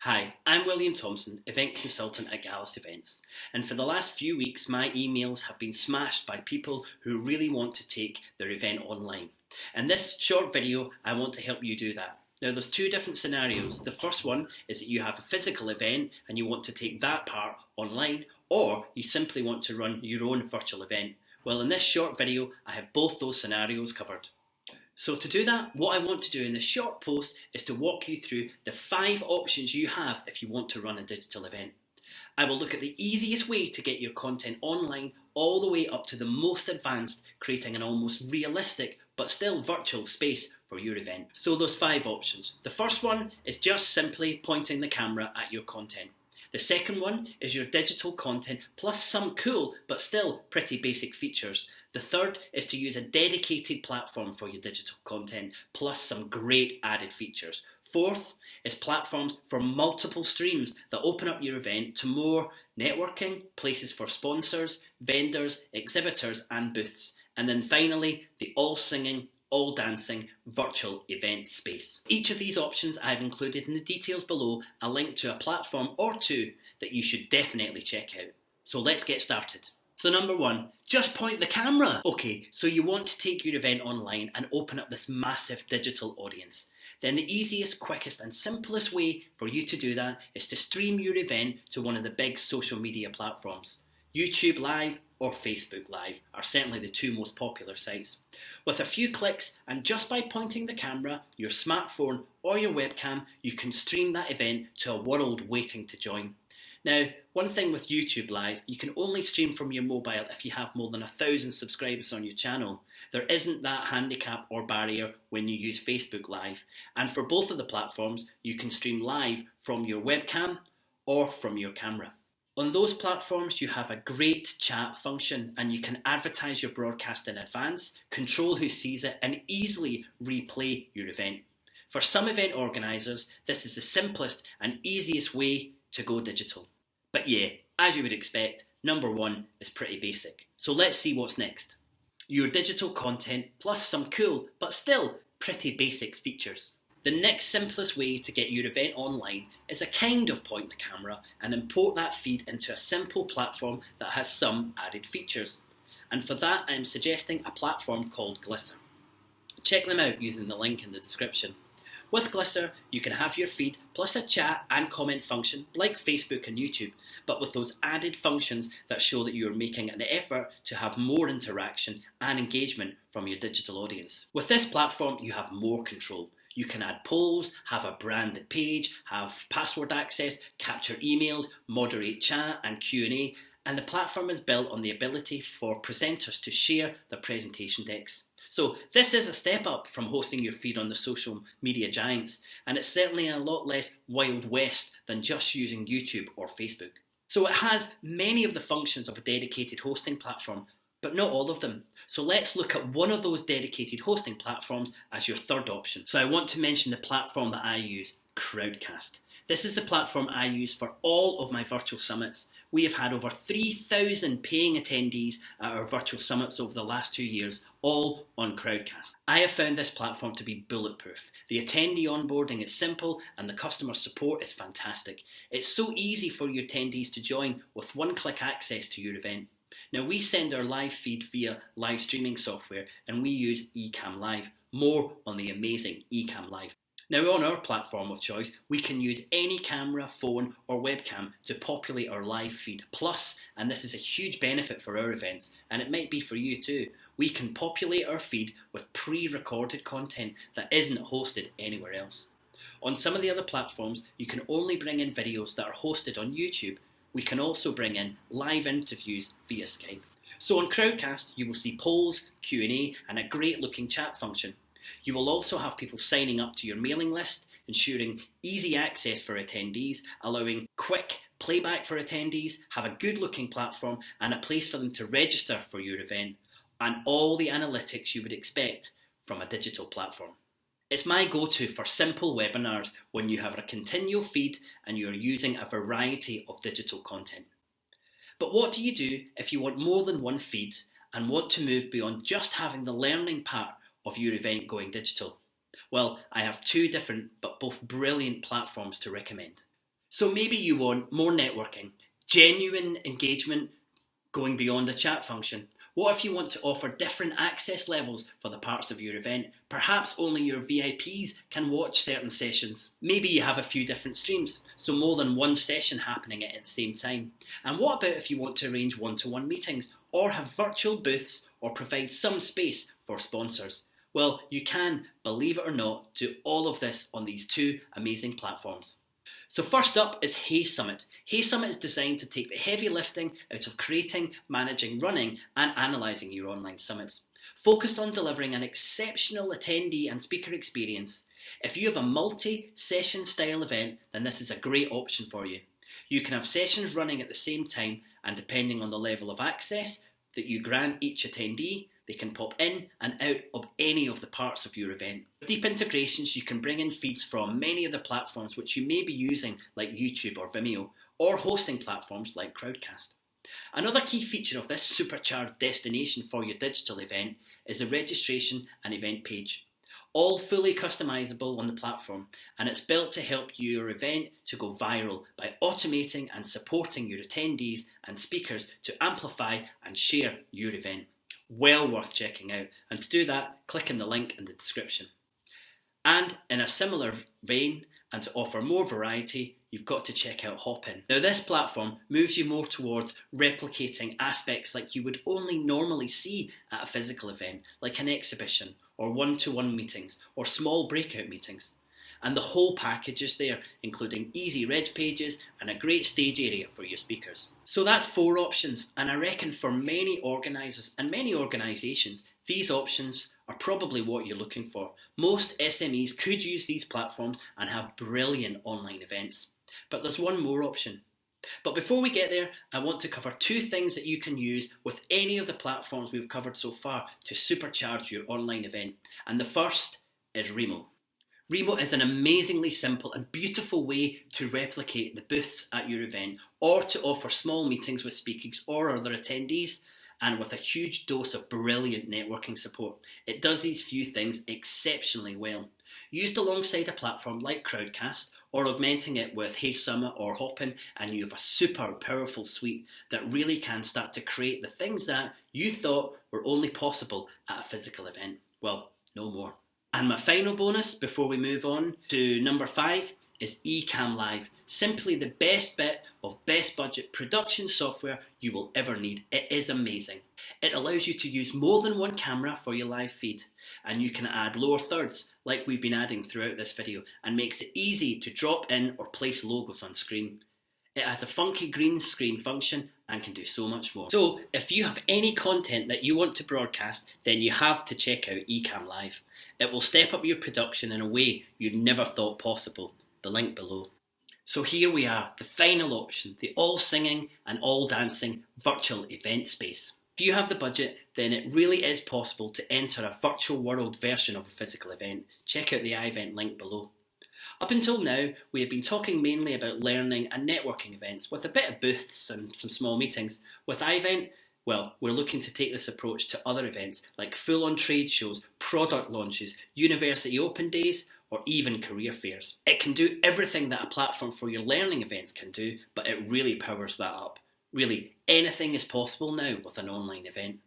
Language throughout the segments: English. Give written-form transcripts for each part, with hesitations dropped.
Hi, I'm William Thomson, event consultant at Gallus Events, and for the last few weeks my emails have been smashed by people who really want to take their event online. In this short video I want to help you do that. Now there's two different scenarios. The first one is that you have a physical event and you want to take that part online, or you simply want to run your own virtual event. Well, in this short video I have both those scenarios covered. So to do that, what I want to do in this short post is to walk you through the 5 options you have if you want to run a digital event. I will look at the easiest way to get your content online all the way up to the most advanced, creating an almost realistic but still virtual space for your event. So those 5 options. The first one is just simply pointing the camera at your content. The second one is your digital content plus some cool but still pretty basic features. The third is to use a dedicated platform for your digital content plus some great added features. Fourth is platforms for multiple streams that open up your event to more networking, places for sponsors, vendors, exhibitors and booths. And then finally, the all singing, all dancing virtual event space. Each of these options I've included in the details below a link to a platform or two that you should definitely check out. So let's get started. So number 1, just point the camera. Okay, so you want to take your event online and open up this massive digital audience. Then the easiest, quickest and simplest way for you to do that is to stream your event to one of the big social media platforms. YouTube Live or Facebook Live are certainly the two most popular sites. With a few clicks and just by pointing the camera, your smartphone or your webcam, you can stream that event to a world waiting to join. Now, one thing with YouTube Live, you can only stream from your mobile if you have more than 1,000 subscribers on your channel. There isn't that handicap or barrier when you use Facebook Live. And for both of the platforms, you can stream live from your webcam or from your camera. On those platforms, you have a great chat function and you can advertise your broadcast in advance, control who sees it and easily replay your event. For some event organisers, this is the simplest and easiest way to go digital. But yeah, as you would expect, number 1 is pretty basic. So let's see what's next. Your digital content plus some cool but still pretty basic features. The next simplest way to get your event online is a kind of point the camera and import that feed into a simple platform that has some added features. And for that I'm suggesting a platform called Glisten. Check them out using the link in the description. With Glisten, you can have your feed plus a chat and comment function like Facebook and YouTube, but with those added functions that show that you are making an effort to have more interaction and engagement from your digital audience. With this platform, you have more control. You can add polls, have a branded page, have password access, capture emails, moderate chat and Q&A, and the platform is built on the ability for presenters to share their presentation decks. So this is a step up from hosting your feed on the social media giants, and it's certainly a lot less Wild West than just using YouTube or Facebook. So it has many of the functions of a dedicated hosting platform, but not all of them. So let's look at one of those dedicated hosting platforms as your third option. So I want to mention the platform that I use, Crowdcast. This is the platform I use for all of my virtual summits. We have had over 3,000 paying attendees at our virtual summits over the last 2 years, all on Crowdcast. I have found this platform to be bulletproof. The attendee onboarding is simple and the customer support is fantastic. It's so easy for your attendees to join with one-click access to your event. Now we send our live feed via live streaming software and we use Ecamm Live. More on the amazing Ecamm Live. Now on our platform of choice, we can use any camera, phone or webcam to populate our live feed. Plus, and this is a huge benefit for our events, and it might be for you too, we can populate our feed with pre-recorded content that isn't hosted anywhere else. On some of the other platforms, you can only bring in videos that are hosted on YouTube. We can also bring in live interviews via Skype. So on Crowdcast, you will see polls, Q&A and a great looking chat function. You will also have people signing up to your mailing list, ensuring easy access for attendees, allowing quick playback for attendees, have a good looking platform and a place for them to register for your event, and all the analytics you would expect from a digital platform. It's my go-to for simple webinars when you have a continual feed and you're using a variety of digital content. But what do you do if you want more than one feed and want to move beyond just having the learning part of your event going digital? Well, I have 2 different but both brilliant platforms to recommend. So maybe you want more networking, genuine engagement going beyond a chat function. What if you want to offer different access levels for the parts of your event? Perhaps only your VIPs can watch certain sessions. Maybe you have a few different streams, so more than one session happening at the same time. And what about if you want to arrange one-to-one meetings, or have virtual booths, or provide some space for sponsors? Well, you can, believe it or not, do all of this on these two amazing platforms. So first up is Hey Summit. Hey Summit is designed to take the heavy lifting out of creating, managing, running and analysing your online summits. Focused on delivering an exceptional attendee and speaker experience. If you have a multi-session style event, then this is a great option for you. You can have sessions running at the same time, and depending on the level of access that you grant each attendee, they can pop in and out of any of the parts of your event. With deep integrations, you can bring in feeds from many of the platforms which you may be using, like YouTube or Vimeo, or hosting platforms like Crowdcast. Another key feature of this supercharged destination for your digital event is the registration and event page. All fully customizable on the platform, and it's built to help your event to go viral by automating and supporting your attendees and speakers to amplify and share your event. Well worth checking out, and to do that, click on the link in the description. And in a similar vein, and to offer more variety, you've got to check out Hopin. Now this platform moves you more towards replicating aspects like you would only normally see at a physical event, like an exhibition, or one-to-one meetings, or small breakout meetings. And the whole package is there, including easy reg pages and a great stage area for your speakers. So that's 4 options, and I reckon for many organisers and many organisations, these options are probably what you're looking for. Most SMEs could use these platforms and have brilliant online events. But there's one more option. But before we get there, I want to cover 2 things that you can use with any of the platforms we've covered so far to supercharge your online event. And the first is Remo. Remo is an amazingly simple and beautiful way to replicate the booths at your event, or to offer small meetings with speakers or other attendees, and with a huge dose of brilliant networking support. It does these few things exceptionally well. Used alongside a platform like Crowdcast, or augmenting it with Hey Summit or Hopin, and you have a super powerful suite that really can start to create the things that you thought were only possible at a physical event. Well, no more. And my final bonus before we move on to number 5 is Ecamm Live. Simply the best bit of best budget production software you will ever need. It is amazing. It allows you to use more than one camera for your live feed, and you can add lower thirds like we've been adding throughout this video, and makes it easy to drop in or place logos on screen. It has a funky green screen function and can do so much more. So if you have any content that you want to broadcast, then you have to check out Ecamm Live. It will step up your production in a way you never thought possible. The link below. So here we are, the final option, the all singing and all dancing virtual event space. If you have the budget, then it really is possible to enter a virtual world version of a physical event. Check out the iVent link below. Up until now, we have been talking mainly about learning and networking events with a bit of booths and some small meetings. With iVent, well, we're looking to take this approach to other events like full-on trade shows, product launches, university open days, or even career fairs. It can do everything that a platform for your learning events can do, but it really powers that up. Really, anything is possible now with an online event.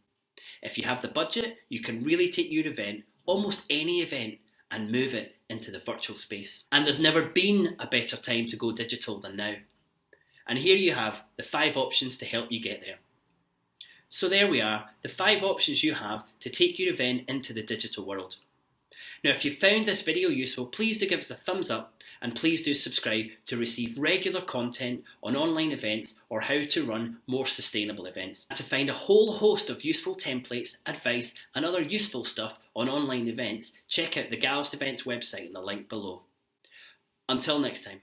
If you have the budget, you can really take your event, almost any event, and move it into the virtual space. And there's never been a better time to go digital than now. And here you have the 5 options to help you get there. So there we are, the 5 options you have to take your event into the digital world. Now if you found this video useful, please do give us a thumbs up, and please do subscribe to receive regular content on online events or how to run more sustainable events. And to find a whole host of useful templates, advice and other useful stuff on online events, check out the Gallus Events website in the link below. Until next time.